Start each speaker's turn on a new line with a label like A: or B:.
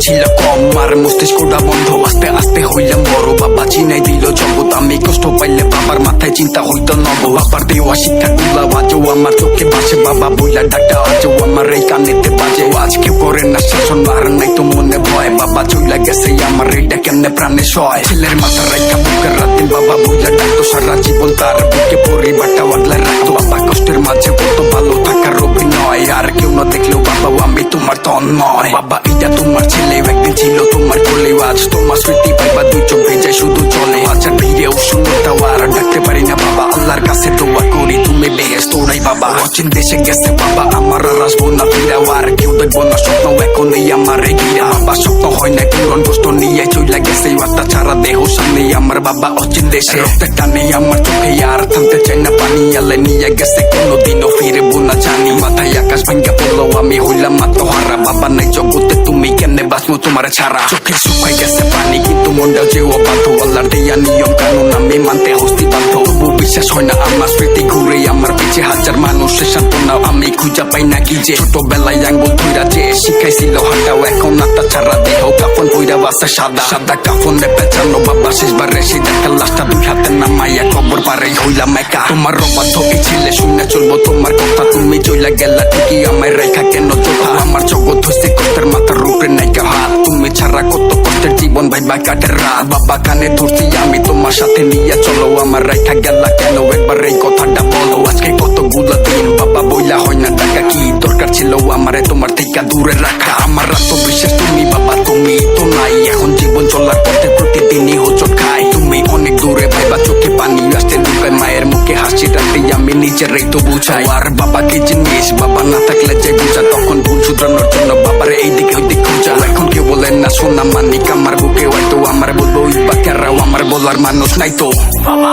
A: ছিল কম, আর মস্তিষ্কটা বন্ধ। আস্তে আস্তে হইলাম বড়, বাবা চিনাই দিল জগৎ। আমি কষ্ট পাইলে বাবার মাথায় চিন্তা হইতো নব। বাবার দেওয়া শিক্ষা গুলা আজও আমার চোখে ভাসে। বাবা বইলা ডাটা আজও আমার এই কানেতে বাজে। আজকে করে না শাসন, আর নাই তো মনে ভয়। বাবা চইলা গেছে আমার এইটা কেমনে প্রাণে সয়। ছেলের মাথা রাইখা বুকের রাতে বাবা বইলা ডাকতো। সারা জীবন তার বুকে পরিবারটা আগলা রাখতো। বাবা কষ্টের মাঝে কত ভালো থাকার অভিনয়। আর কেউ না দেখলেও বাবা আমি তোমার তন্ময়। বাবা এটা তোমার ছেলে, একদিন ছিল তোমার কোলে। আজ তোমার স্মৃতি পাইবা দুই চোখ ভেজে শুধু চলে। আচার ভিড়েও শূন্যতাও আর ডাকতে পারি না বাবা। আল্লাহর কাছে দোয়া করি তুমি বেহেশত নাই বাবা। অচিন দেশে গেছে বাবা আমার, আর আসবো না ফিরাও। আর কেউ দেখবো না স্বপ্ন এখন এই আমার ঘিরা। বাবা স্বপ্ন হয় না পূরণ, কষ্ট নিয়ে চইলা গেছে। আত্মা ছাড়া দেহ সামনে আমার বাবা অচিন দেশে। রক্তের টানে আমার চোখে আর থামতে চাই না পানি। আল্লাহ নিয়ে গেছে কোনোদিনও ফিরবো না জানি। মাথায় আকাশ ভাঙ্গা পড়লো আমি হইলাম আত্মহারা। বাবা নাই জগতে তুমি কেমনে বাঁচবো তোমার ছাড়া। চোখে শুকাই গেছে পানি কিন্তু মনটাও যে অবাধ্য। আল্লাহর দেয়া নিয়ম কানুন আমি মানতে হস্তি বাধ্য। তবু বিশ্বাস হয় না আমার স্মৃতি ঘুরে আমার পিছে। হাজার মানুষের সান্ত্বনা আমি খুঁজা পাই না কি যে। ছোটবেলায় আঙ্গুল ধইরা যে শিখাইছিল হাঁটাও, এখন আত্মা ছাড়া দেহ কাফন বইরা বাসে সাদা। সাদা কাফনে পেঁচানো বাবা শেষবার রেসে দেখা লাশটা দুই হাতে নামাইয়া খবর পারে হইলাম একা। তোমার অবাধ্য এই ছেলে শুনে চলবো তোমার কথা। তুমি চইলা গেলা ঠিকই আমায় রেখা কেন চোখা। আমার জগৎ হইছে কষ্টের মাথার উপরে নাইকা হাত। তুমি ছাড়া কত কষ্টের জীবন ভাইবা কাটের রাত। বাবা কানে ধরছি আমি তোমার সাথে নিয়ে চলো। আমার রেখা গেলা কেন একবার এই কথাটা বলো। আজকে কতগুলো দিন বাবা বইলা হয় না টাকা। কি দরকার ছিল আমারে তোমার থেকে দূরে রাখা। আমার আত্মবিশ্বাস তুমি বাবা তুমি তো নাই। এখন জীবন চলার পথে প্রতিদিনই হোঁচট খাই। তুমি অনেক দূরে ভাইবা চোখে পানি আসতে লুকায়। মায়ের মুখে হাসি রাখতে আমি নিজেরাই তো বুঝাই। আর বাবা কি জিনিস বাবা না থাকলে যে বুঝা। তখন ভুল শুধরানোর জন্য বাবার এইদিকে ওইদিক খুঁজা। এখন কেউ বলেন না সোনা মানিক আমার বুকে হয়তো। আমার বলবো ওই বাকেরাও আমার বলার মানুষ নাই তো বাবা।